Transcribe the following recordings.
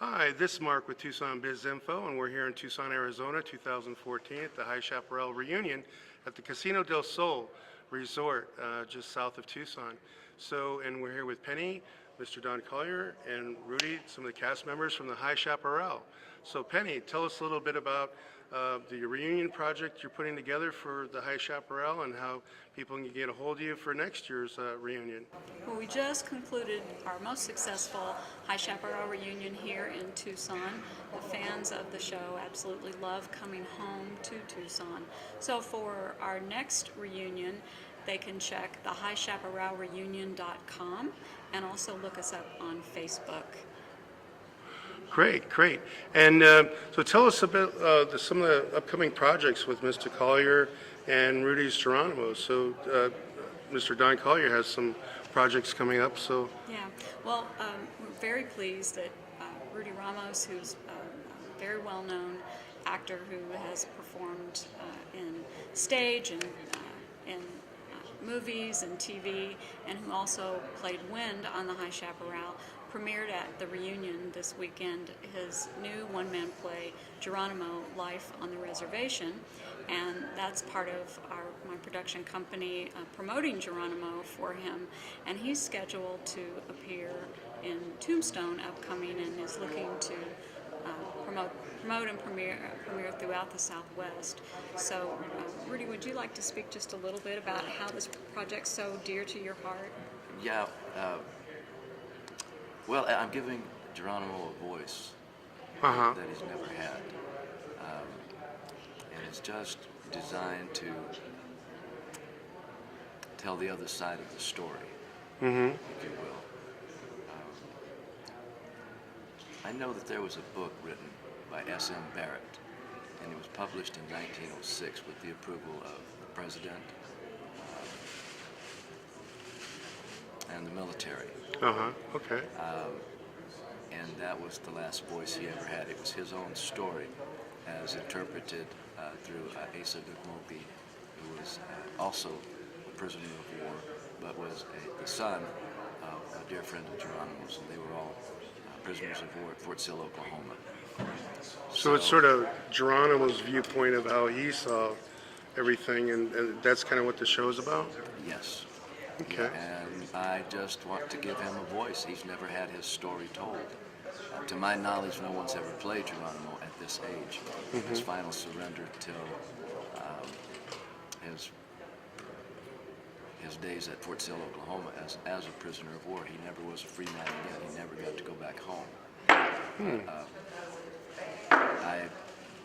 Hi, this is Mark with Tucson Biz Info, and we're here in Tucson, Arizona, 2014 at the High Chaparral reunion at the Casino del Sol Resort, just south of Tucson. And we're here with Penny, Mr. Don Collier, and Rudy, some of the cast members from the High Chaparral. So Penny, tell us a little bit about the reunion project you're putting together for the High Chaparral and how people can get a hold of you for next year's reunion. Well, we just concluded our most successful High Chaparral reunion here in Tucson. The fans of the show absolutely love coming home to Tucson. So for our next reunion, they can check the highchaparralreunion.com and also look us up on Facebook. Great, great. And so tell us about some of the upcoming projects with Mr. Collier and Rudy's Geronimo. So Mr. Don Collier has some projects coming up. So yeah, well, we're very pleased that Rudy Ramos, who's a very well-known actor who has performed in stage and in movies and TV, and who also played Wind on the High Chaparral, premiered at the reunion this weekend his new one-man play, Geronimo, Life on the Reservation, and that's part of my production company promoting Geronimo for him, and he's scheduled to appear in Tombstone upcoming and is looking to promote and premiere throughout the Southwest. So, Rudy, would you like to speak just a little bit about how this project's so dear to your heart? Yeah. Well, I'm giving Geronimo a voice that he's never had. And it's just designed to tell the other side of the story, if you will. I know that there was a book written by S.M. Barrett, and it was published in 1906 with the approval of the president and the military. Okay. And that was the last voice he ever had. It was his own story as interpreted through Asa Gugmopi, who was also a prisoner of war, but was the son of a dear friend of Geronimo's, and they were all prisoners of war at Fort Sill, Oklahoma. So it's sort of Geronimo's viewpoint of how he saw everything, and that's kind of what the show's about? Yes. Okay. And I just want to give him a voice. He's never had his story told. To my knowledge, no one's ever played Geronimo at this age. His final surrender till his days at Fort Sill, Oklahoma as a prisoner of war. He never was a free man again. He never got to go back home.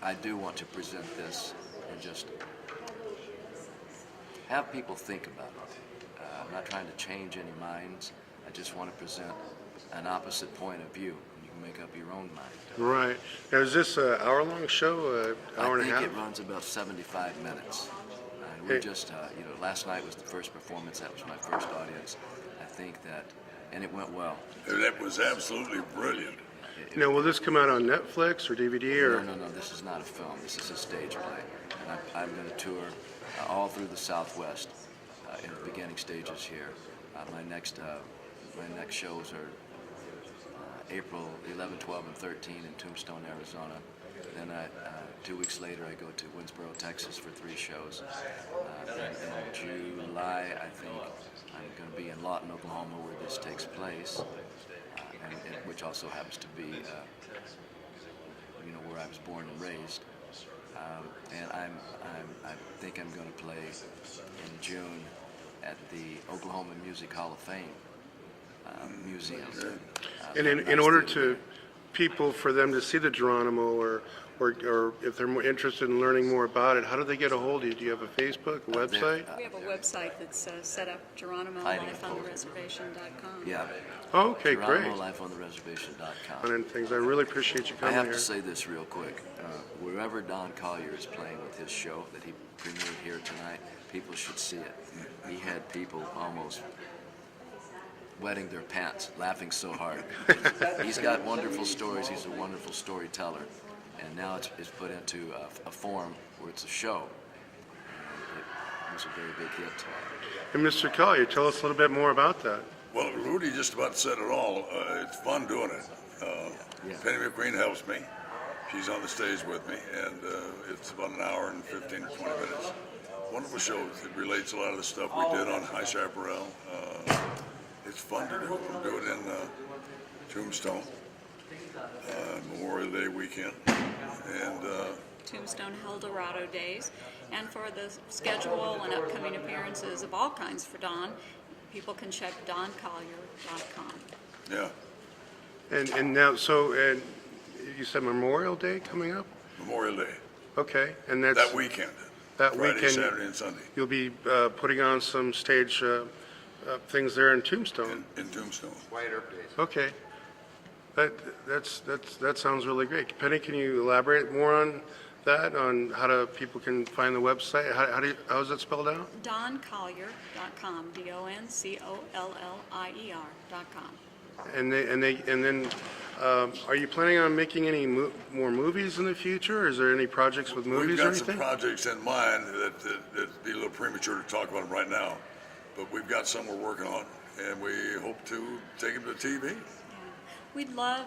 I do want to present this and just have people think about it. I'm not trying to change any minds. I just want to present an opposite point of view. You can make up your own mind. Right. Now, is this an hour-long show, hour and a half? I think it runs about 75 minutes. We just, last night was the first performance. That was my first audience. I think that, and it went well. That was absolutely brilliant. Now, will this come out on Netflix or DVD or? No. This is not a film. This is a stage play, and I'm going to tour all through the Southwest in the beginning stages here. My next shows are April 11, 12, and 13 in Tombstone, Arizona. Then 2 weeks later, I go to Winsboro, Texas for 3 shows. Then in July, I think I'm going to be in Lawton, Oklahoma, where this takes place, which also happens to be, where I was born and raised. And I think I'm going to play in June at the Oklahoma Music Hall of Fame Museum. And in order to people, for them to see the Geronimo, or if they're more interested in learning more about it, how do they get a hold of you? Do you have a Facebook, a website? We have a website that's set up, GeronimoLifeOnTheReservation.com. Yeah. Oh, okay, great. GeronimoLifeOnTheReservation.com. And things. I really appreciate you I coming have here. to say this real quick. Wherever Don Collier is playing with his show that he premiered here tonight, people should see it. He had people almost wetting their pants, laughing so hard. He's got wonderful stories. He's a wonderful storyteller. And now it's put into a form where it's a show. It was a very big hit. And Mr. Collier, tell us a little bit more about that. Well, Rudy just about said it all. It's fun doing it. Yeah. Penny McQueen helps me. She's on the stage with me, and it's about an hour and 15 or 20 minutes. Wonderful show. It relates a lot of the stuff we did on High Chaparral. It's fun to do. We'll do it in Tombstone, Memorial Day weekend, and Tombstone Eldorado Days. And for the schedule and upcoming appearances of all kinds for Don, people can check doncollier.com. yeah, And now, so, and you said Memorial Day coming up? Memorial Day. Okay, and that's, That weekend. that Friday, weekend, Saturday, and Sunday you'll be putting on some stage things there in Tombstone. in Tombstone. Okay. That sounds really great. Penny, can you elaborate more on that, on people can find the website? How is it spelled out? doncollier.com, doncollier.com. And then, are you planning on making any more movies in the future? Is there any projects with movies We've or got some anything? projects in mind that'd be a little premature to talk about them right now, but we've got some we're working on, and we hope to take them to TV. We'd love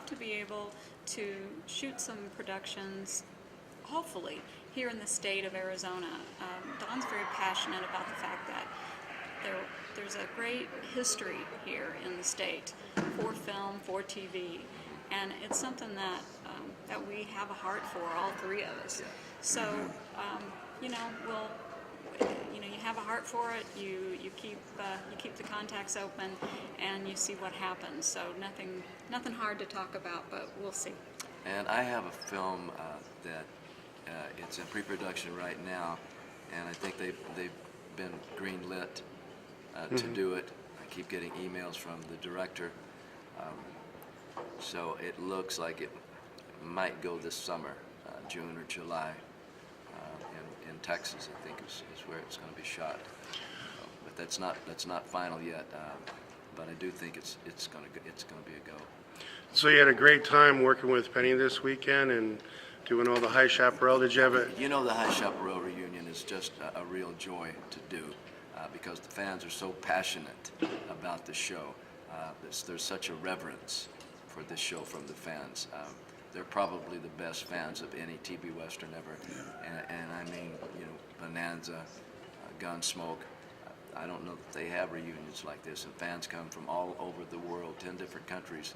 to be able to shoot some productions, hopefully, here in the state of Arizona. Don's very passionate about the fact that there's a great history here in the state for film, for TV, and it's something that we have a heart for, all three of us. So, you have a heart for it. You keep the contacts open, and you see what happens. So nothing hard to talk about, but we'll see. And I have a film that it's in pre-production right now, and I think they've been green-lit to do it. I keep getting emails from the director, so it looks like it might go this summer, June or July, in Texas. I think is where it's going to be shot. But that's not final yet. But I do think it's going to be a go. So you had a great time working with Penny this weekend and doing all the High Chaparral. Did you have a? You know, the High Chaparral reunion is just a real joy to do because the fans are so passionate about the show. There's such a reverence for this show from the fans. They're probably the best fans of any TV Western ever. And I mean, Bonanza, Gunsmoke. I don't know that they have reunions like this, and fans come from all over the world, 10 different countries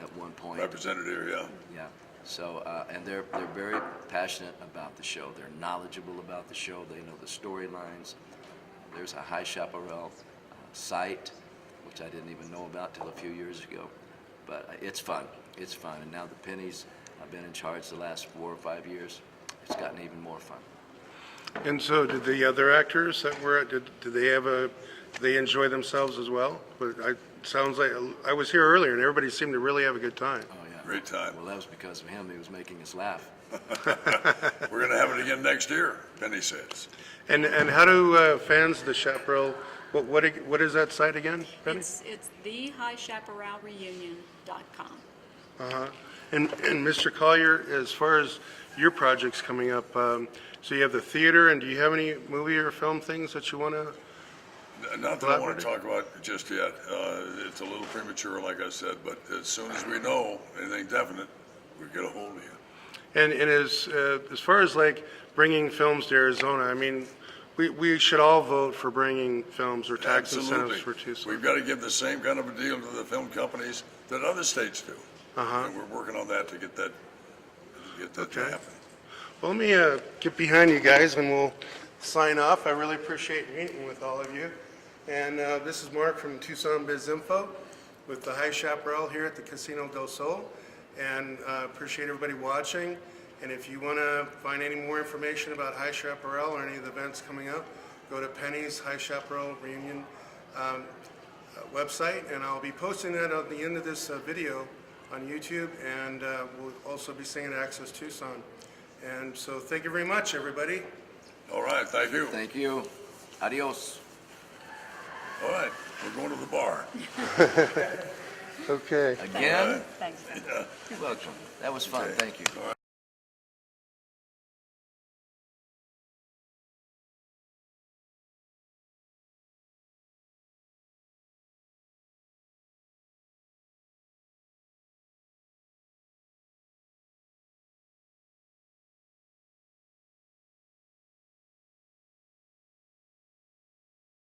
at one point. Represented here, yeah. Yeah. So, and they're very passionate about the show. They're knowledgeable about the show. They know the storylines. There's a High Chaparral site, which I didn't even know about till a few years ago. But it's fun. It's fun. And now the Pennies have been in charge the last 4 or 5 years. It's gotten even more fun. And so, did the other actors that were at, did they have did they enjoy themselves as well? But sounds like I was here earlier, and everybody seemed to really have a good time. Oh yeah. Great time. Well, that was because of him. He was making us laugh. We're going to have it again next year, Penny says. And how do fans of the Chaparral? What is that site again, Penny? It's thehighchaparralreunion.com. Uh-huh. And Mr. Collier, as far as your projects coming up, so you have the theater, and do you have any movie or film things that you want to? Not that I want to talk about just yet. It's a little premature, like I said, but as soon as we know anything definite, we'll get a hold of you. And as far as like bringing films to Arizona, I mean, we should all vote for bringing films or tax incentives for Tucson. We've got to give the same kind of a deal to the film companies that other states do. Uh-huh. And we're working on that to get that to Okay. happen. Well, let me get behind you guys, and we'll sign off. I really appreciate meeting with all of you. And this is Mark from Tucson Bizinfo with the High Chaparral here at the Casino del Sol. And appreciate everybody watching. And if you want to find any more information about High Chaparral or any of the events coming up, go to Penny's High Chaparral Reunion website. And I'll be posting that at the end of this video on YouTube. And we'll also be singing Access Tucson. And so thank you very much, everybody. All right, thank you. Thank you. Adios. All right, we're going to the bar. Okay. Again? Thanks. You're welcome. That was fun. Thank you. All right.